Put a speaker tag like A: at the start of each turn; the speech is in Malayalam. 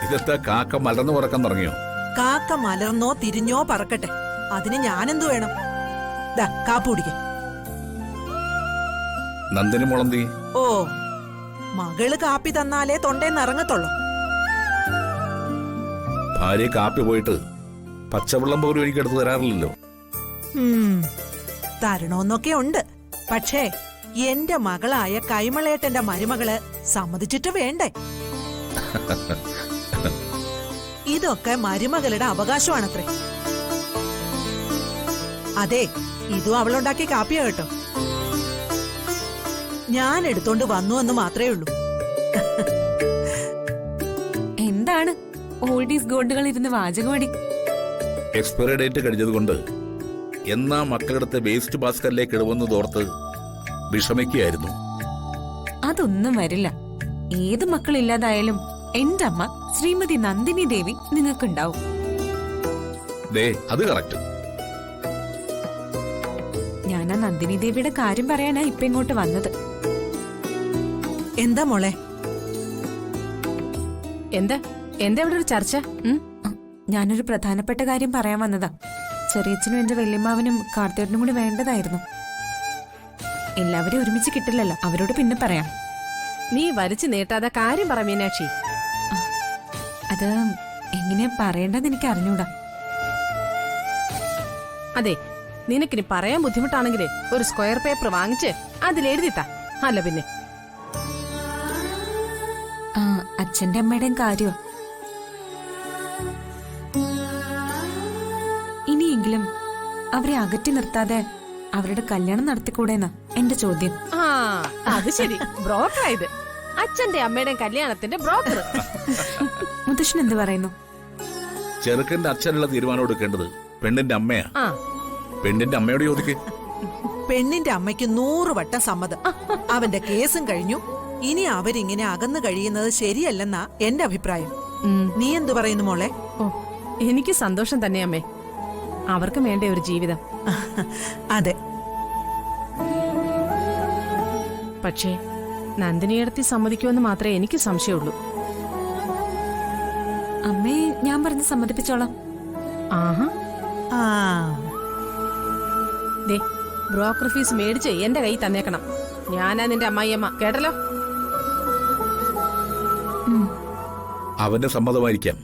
A: ഇതെന്താ കാക്ക മലർന്നു പറക്കാൻ തുടങ്ങിയോ?
B: കാക്ക മലർന്നോ തിരിഞ്ഞോ പറക്കട്ടെ, അതിന് ഞാനെന്തു വേണം? ദാ കാപ്പി കുടിക്ക.
A: നന്ദിനി മുളന്തി.
B: ഓ, മകള് കാപ്പി തന്നാലേ തൊണ്ടേന്ന് ഇറങ്ങത്തുള്ളൂ.
A: ഭാര്യ കാപ്പി പോയിട്ട് പച്ചവെള്ളം പോലും എനിക്ക് എടുത്തു തരാറില്ലല്ലോ.
B: തരണോന്നൊക്കെ ഉണ്ട്, പക്ഷേ എന്റെ മകളായ കൈമളേട്ടന്റെ മരുമകള് സമ്മതിച്ചിട്ട് വേണ്ടേ? ഇതൊക്കെ മരുമകളുടെ അവകാശമാണത്രേ. അതെ, ഇതും അവളുണ്ടാക്കിയ കാപ്പിയാ കേട്ടോ. ഞാൻ എടുത്തോണ്ട് വന്നു എന്ന് മാത്രമേ ഉള്ളൂ.
C: എന്താണ് ഓൾഡീസ് ഗോൾഡുകൾ ഇരുന്ന് വാചകമടി?
A: എക്സ്പയറി ഡേറ്റ് കഴിഞ്ഞതുകൊണ്ട് എന്നാ മക്കളുടെ വേസ്റ്റ് ബാസ്കറ്റിലേക്ക് ഇടുവെന്ന് തോർത്ത് വിഷമിക്കുകയായിരുന്നു.
C: അതൊന്നും വരില്ല. ഏത് മക്കളില്ലാതായാലും എന്റെ അമ്മ ശ്രീമതി നന്ദിനി ദേവി നിങ്ങൾക്കുണ്ടാവും.
A: അത് കറക്റ്റ്.
C: ഞാൻ ആ നന്ദിനി ദേവിയുടെ കാര്യം പറയാനാ ഇപ്പൊ ഇങ്ങോട്ട് വന്നത്.
B: എന്താ മോളെ?
D: എന്താ ഇവിടെ ഒരു ചർച്ച?
C: ഞാനൊരു പ്രധാനപ്പെട്ട കാര്യം പറയാൻ വന്നതാ. ചെറിയച്ഛനും എന്റെ വല്യമ്മാവനും കാർത്തേട്ടനും കൂടി വേണ്ടതായിരുന്നു. എല്ലാവരും ഒരുമിച്ച് കിട്ടില്ലല്ലോ, അവരോട് പിന്നെ പറയാം.
D: നീ വലിച്ചു നീട്ടാതെ കാര്യം പറ മീനാക്ഷി.
C: അത് എങ്ങനെയാ പറയേണ്ടതെന്ന് എനിക്ക് അറിഞ്ഞൂടാ.
D: അതെ, നിനക്കിനി പറയാൻ ബുദ്ധിമുട്ടാണെങ്കിലേ ഒരു സ്ക്വയർ പേപ്പർ വാങ്ങിച്ച് അതിലെഴുതിത്താ. അല്ല പിന്നെ
C: അച്ഛന്റെ അമ്മയുടെയും കാര്യോ? ഇനിയെങ്കിലും അവരെ അകറ്റി നിർത്താതെ അവരുടെ കല്യാണം നടത്തിക്കൂടെന്നാ എന്റെ ചോദ്യം.
D: അത് ശരി, ബ്രോക്കറായത്. അച്ഛന്റെ അമ്മയുടെയും കല്യാണത്തിന്റെ ബ്രോക്കർ.
C: മുത്തശ്ശൻ എന്ത് പറയുന്നു?
A: ചെറുക്കന്റെ അച്ഛനുള്ള തീരുമാനം എടുക്കേണ്ടത് പെണ്ണിന്റെ അമ്മയാ. പെണ്ണിന്റെ അമ്മയോട് ചോദിക്കേ.
B: പെണ്ണിന്റെ അമ്മയ്ക്ക് 100 വട്ടം സമ്മതം. അവന്റെ കേസും കഴിഞ്ഞു. ഇനി അവരിങ്ങനെ അകന്നു കഴിയുന്നത് ശരിയല്ലെന്നാ എന്റെ അഭിപ്രായം. നീ എന്തു പറയുന്നു മോളെ?
D: ഓ, എനിക്ക് സന്തോഷം തന്നെ അമ്മേ. അവർക്കും വേണ്ട ഒരു ജീവിതം.
B: അതെ,
D: പക്ഷേ നന്ദിനിയടത്തി സമ്മതിക്കുമെന്ന് മാത്രമേ എനിക്ക് സംശയമുള്ളൂ.
C: അമ്മയെ ഞാൻ പറഞ്ഞ് സമ്മതിപ്പിച്ചോളാം.
D: ആഹാ, ബ്രോക്കർ ഫീസ് മേടിച്ച് എന്റെ കൈ തന്നേക്കണം. ഞാനാ നിന്റെ അമ്മായിയമ്മ, കേട്ടല്ലോ?
A: അവന്റെ സമ്മതമായിരിക്കാം.